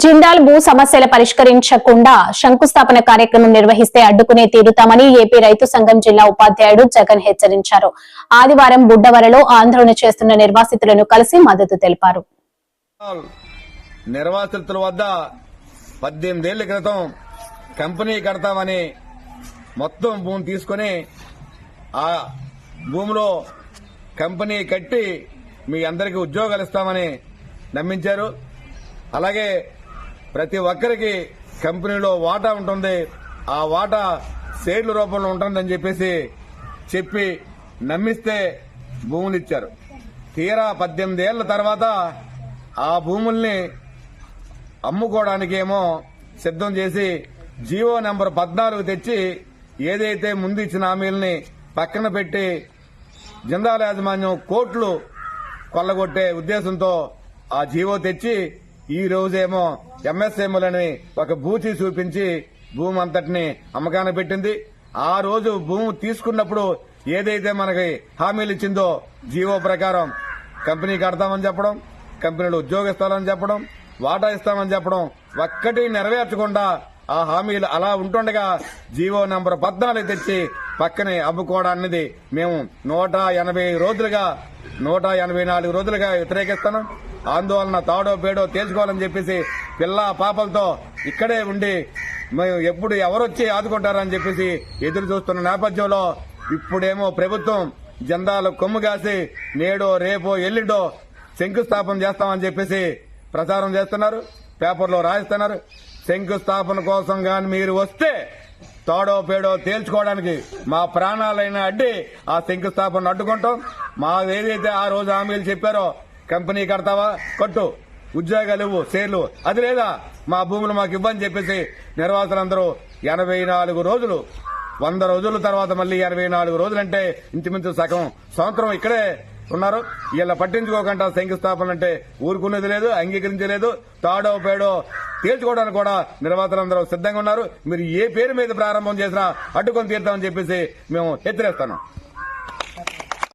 జిందాల్ భూ సమస్యల పరిష్కరించకుండా శంకుస్థాపన కార్యక్రమం నిర్వహిస్తే అడ్డుకునే తీరుతామని ఏపీ రైతు సంఘం జిల్లా ఉపాధ్యాయుడు జగన్ హెచ్చరించారు. ఆదివారం బుడ్డవరలో ఆందోళన చేస్తున్న నిర్వాసితులను కలిసి మద్దతు తెలిపారు. నిర్వాసితుల వద్ద 18 ఏళ్ల క్రితం కంపెనీ కడతామని మొత్తం భూమి తీసుకుని ఆ భూమిలో కంపెనీ కట్టి మీ అందరికీ ఉద్యోగాలు ఇస్తామని నమ్మించారు. అలాగే ప్రతి ఒక్కరికి కంపెనీలో వాటా ఉంటుంది, ఆ వాటా షేర్ల రూపంలో ఉంటుందని చెప్పి నమ్మిస్తే భూములు ఇచ్చారు. తీరా 18 ఏళ్ల తర్వాత ఆ భూముల్ని అమ్ముకోవడానికి ఏమో సిద్దం చేసి జీవో నెంబర్ 14 తెచ్చి ఏదైతే ముందు ఇచ్చిన హామీలని పక్కన పెట్టి జిందాల్ యాజమాన్యం కోట్లు కొల్లగొట్టే ఉద్దేశంతో ఆ జీవో తెచ్చి ఈ రోజేమో ఎంఎస్ఎంలని ఒక బూచి చూపించి భూమి అంతటిని అమ్మకాన పెట్టింది. ఆ రోజు భూమి తీసుకున్నప్పుడు ఏదైతే మనకి హామీలు ఇచ్చిందో జీవో ప్రకారం కంపెనీ కడతామని చెప్పడం, కంపెనీలో ఉద్యోగస్తామని చెప్పడం, వాటా ఇస్తామని చెప్పడం ఒక్కటి నెరవేర్చకుండా ఆ హామీలు అలా ఉంటుండగా జీవో నెంబర్ 14 తెచ్చి పక్కనే అమ్ముకోవడాన్ని మేము 184 రోజులుగా వ్యతిరేకిస్తున్నాం. ఆందోళన తాడో పేడో తేల్చుకోవాలని చెప్పేసి పిల్ల పాపలతో ఇక్కడే ఉండి మేము ఎప్పుడు ఎవరొచ్చి ఆదుకుంటారని చెప్పేసి ఎదురు చూస్తున్న నేపథ్యంలో ఇప్పుడేమో ప్రభుత్వం జెండాలు కొమ్ము కాసి నేడో రేపో ఎల్లుండో శంకుస్థాపన చేస్తామని చెప్పేసి ప్రచారం చేస్తున్నారు, పేపర్లో రాయిస్తున్నారు. శంకుస్థాపన కోసం గాని మీరు వస్తే తాడో పేడో తేల్చుకోవడానికి మా ప్రాణాలైనా అడ్డి ఆ శంకుస్థాపన అడ్డుకుంటాం. మా ఏదైతే ఆ రోజు హామీలు చెప్పారో కంపెనీ కడతావా కట్టు, ఉద్యోగాలు ఇవ్వు, షేర్లు, అది లేదా మా భూములు మాకు ఇవ్వని చెప్పేసి నిర్వాసులందరూ 84 రోజులు 100 రోజుల తర్వాత మళ్లీ 84 రోజులంటే ఇంచుమించు సగం సంవత్సరం ఇక్కడే ఉన్నారు. ఇలా పట్టించుకోకుండా శంకుస్థాపన అంటే ఊరుకునేది లేదు, అంగీకరించలేదు. తాడో పేడో తేల్చుకోవడానికి కూడా నిర్వాసులందరూ సిద్ధంగా ఉన్నారు. మీరు ఏ పేరు మీద ప్రారంభం చేసినా అడ్డుకొని తీరుతామని చెప్పేసి మేము హెచ్చరిస్తున్నాం.